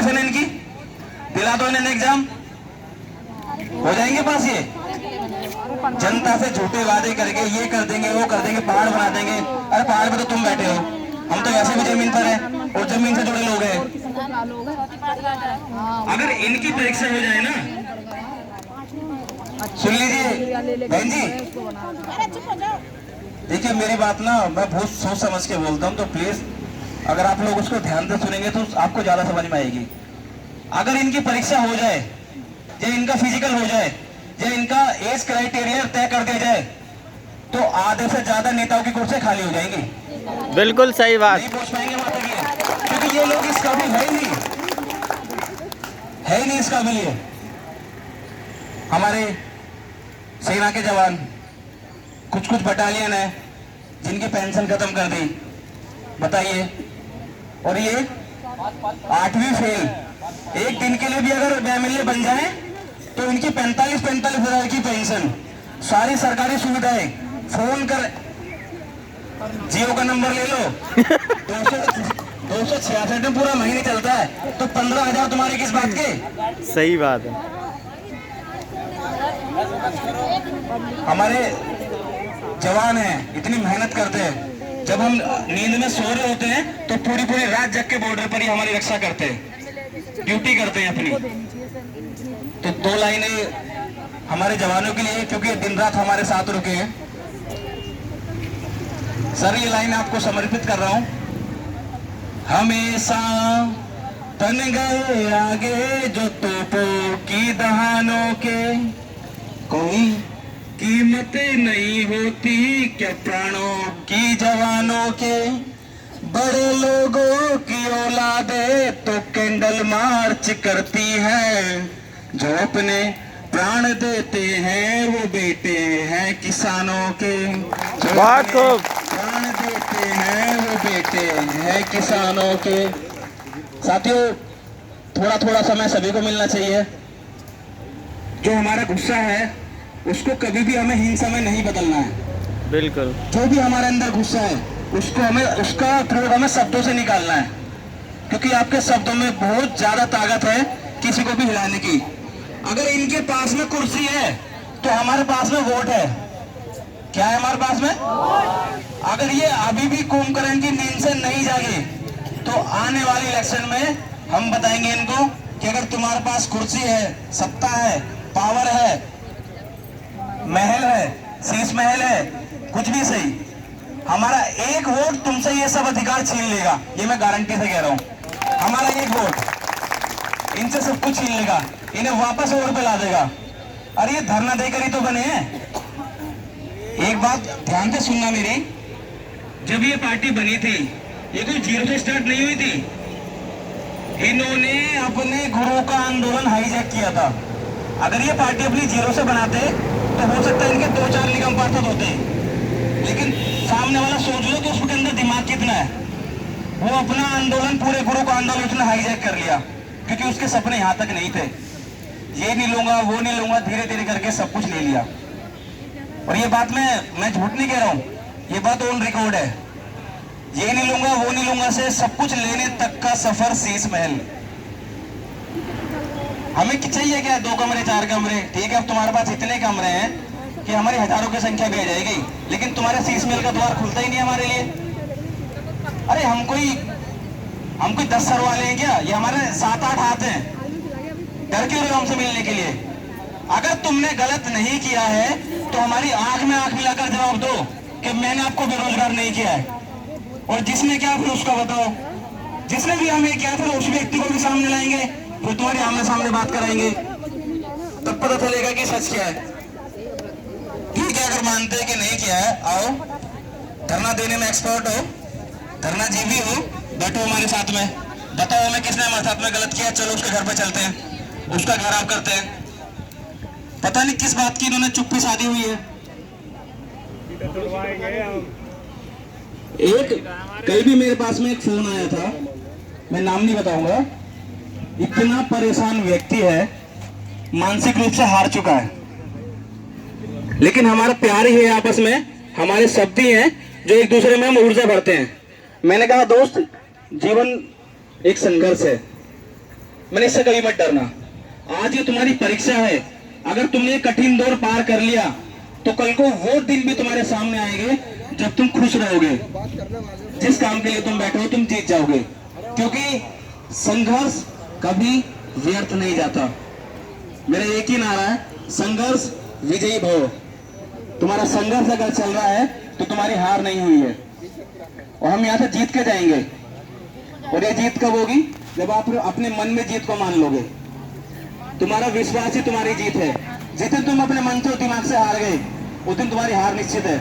Preparation है इनकी? दिला दो इन्हें एग्जाम, हो जाएंगे पास ये। जनता से झूठे वादे करके ये कर देंगे वो कर देंगे, पहाड़ बना देंगे। अरे पहाड़ पे तो तुम बैठे हो, हम तो वैसे भी जमीन पर हैं और जमीन से जुड़े लोग हैं। अगर इनकी परीक्षा हो जाए ना, सुन लीजिए बहन जी, देखिए मेरी बात ना मैं बहुत सोच समझ के बोलता हूँ, तो प्लीज अगर आप लोग उसको ध्यान से सुनेंगे तो आपको ज्यादा समझ में आएगी। अगर इनकी परीक्षा हो जाए, या इनका फिजिकल हो जाए, या इनका एज क्राइटेरिया तय कर दिया जाए, तो आधे से ज्यादा नेताओं की कुर्सी खाली हो जाएंगी। बिल्कुल सही बात। नहीं पहुंच पाएंगे वहां तक ये, क्योंकि ये लोग इस काबिल है ही नहीं, है ही नहीं इस काबिल ये। हमारे सेना के जवान कुछ कुछ बटालियन है जिनकी पेंशन खत्म कर दी, बताइए। और ये 8वीं फेल, एक दिन के लिए भी अगर एमएलए बन जाए तो इनकी 45 हजार की पेंशन, सारी सरकारी सुविधाएं, फोन कर, जियो का नंबर ले लो 266 में पूरा महीने चलता है, तो 15,000 तुम्हारे किस बात के? सही बात है। हमारे जवान हैं, इतनी मेहनत करते हैं, जब हम नींद में सो रहे होते हैं तो पूरी पूरी रात जग के बॉर्डर पर ही हमारी रक्षा करते हैं, ड्यूटी करते हैं अपनी। तो 2 लाइनें हमारे जवानों के लिए, क्योंकि दिन रात हमारे साथ रुके हैं। सर ये लाइन आपको समर्पित कर रहा हूं। हमेशा तन गए आगे जो तोपों की दहानों के, कोई कीमत नहीं होती क्या प्राणों की जवानों के। बड़े लोगों की औलादे तो कैंडल मार्च करती है, जो अपने प्राण देते हैं वो बेटे हैं किसानों के। बहुत खूब। प्राण देते हैं वो बेटे हैं किसानों के। साथियों थोड़ा थोड़ा समय सभी को मिलना चाहिए। जो हमारा गुस्सा है उसको कभी भी हमें हिंसा में नहीं बदलना है। बिल्कुल। जो भी हमारे अंदर गुस्सा है उसको हमें, उसका थ्रोट हमें शब्दों से निकालना है, क्योंकि आपके शब्दों में बहुत ज्यादा ताकत है किसी को भी हिलाने की। अगर इनके पास में कुर्सी है तो हमारे पास में वोट है। क्या है हमारे पास में? अगर ये अभी भी कुंभकर्ण की नींद से नहीं जागे तो आने वाले इलेक्शन में हम बताएंगे इनको कि अगर तुम्हारे पास कुर्सी है, सत्ता है, पावर है, महल है, शीश महल है, कुछ भी सही, हमारा एक वोट तुमसे ये सब अधिकार छीन लेगा। ये मैं गारंटी से कह रहा हूं। हमारा एक वोट इनसे सब कुछ छीन लेगा, इन्हें वापस वोट पे ला देगा। अरे ये धरना देकर ही तो बने हैं। एक बात ध्यान से सुनना मेरी, जब ये पार्टी बनी थी ये कोई जीरो से स्टार्ट नहीं हुई थी। इन्होंने अपने गुरु का आंदोलन हाईजैक किया था। अगर ये पार्टी अपनी जीरो से बनाते तो हो सकता है इनके 2-4 निगम पार्षद होते, लेकिन सामने वाला सोच लो कि उसके अंदर दिमाग कितना है। वो अपना आंदोलन, पूरे गुरु का आंदोलन उसने हाईजैक कर लिया, क्योंकि उसके सपने यहाँ तक नहीं थे। ये नहीं लूंगा वो नहीं लूंगा, धीरे धीरे करके सब कुछ ले लिया। और ये बात मैं झूठ नहीं कह रहा हूँ, ये बात ऑन रिकॉर्ड है। ये नहीं लूंगा वो नहीं लूंगा से सब कुछ लेने तक का सफर शीश महल। हमें चाहिए क्या? 2 कमरे 4 कमरे, ठीक है। अब तुम्हारे पास इतने कमरे हैं कि हमारी हजारों की संख्या भी आ जाएगी, लेकिन तुम्हारे शीश महल का द्वार खुलता ही नहीं हमारे लिए। अरे हम कोई 10 सर वाले हैं क्या? ये हमारे 7-8 हाथ हैं। डर क्यों रहे हमसे मिलने के लिए? अगर तुमने गलत नहीं किया है तो हमारी आंख में आंख मिलाकर जवाब दो कि मैंने आपको बेरोजगार नहीं किया है। और जिसने किया फिर उसका बताओ। जिसने भी हमें किया फिर उस व्यक्ति को भी सामने लाएंगे, फिर तुम्हारे आमने सामने बात कराएंगे, तब पता चलेगा कि सच क्या है। ठीक है, अगर मानते हैं कि नहीं किया है, आओ धरना देने में एक्सपर्ट हो, धरना जीवी हो, बैठो हमारे साथ में, बताओ हमें किसने हमारे साथ में गलत किया। चलो उसके घर पे चलते हैं, उसका घर आप करते हैं। पता नहीं किस बात की इन्होंने चुप्पी साधी हुई है। कल भी मेरे पास में एक फोन आया था, मैं नाम नहीं बताऊंगा। इतना परेशान व्यक्ति है, मानसिक रूप से हार चुका है, लेकिन हमारा प्यार ही है आपस में, हमारे शब्द ही हैं जो एक दूसरे में हम ऊर्जा भरते हैं। मैंने कहा दोस्त, जीवन एक संघर्ष है, मैंने इससे कभी मत डरना। आज ये तुम्हारी परीक्षा है, अगर तुमने ये कठिन दौर पार कर लिया तो कल को वो दिन भी तुम्हारे सामने आएंगे जब तुम खुश रहोगे। जिस काम के लिए तुम बैठे हो तुम जीत जाओगे, क्योंकि संघर्ष कभी व्यर्थ नहीं जाता। मेरा एक ही नारा है, संघर्ष विजयी भव। तुम्हारा संघर्ष अगर चल रहा है तो तुम्हारी हार नहीं हुई है, और हम यहाँ से जीत के जाएंगे। और ये जीत कब होगी? जब आप अपने मन में जीत को मान लोगे। तुम्हारा विश्वास ही तुम्हारी जीत है। जिस दिन तुम अपने मन से दिमाग से हार गए उस दिन तुम्हारी हार निश्चित है।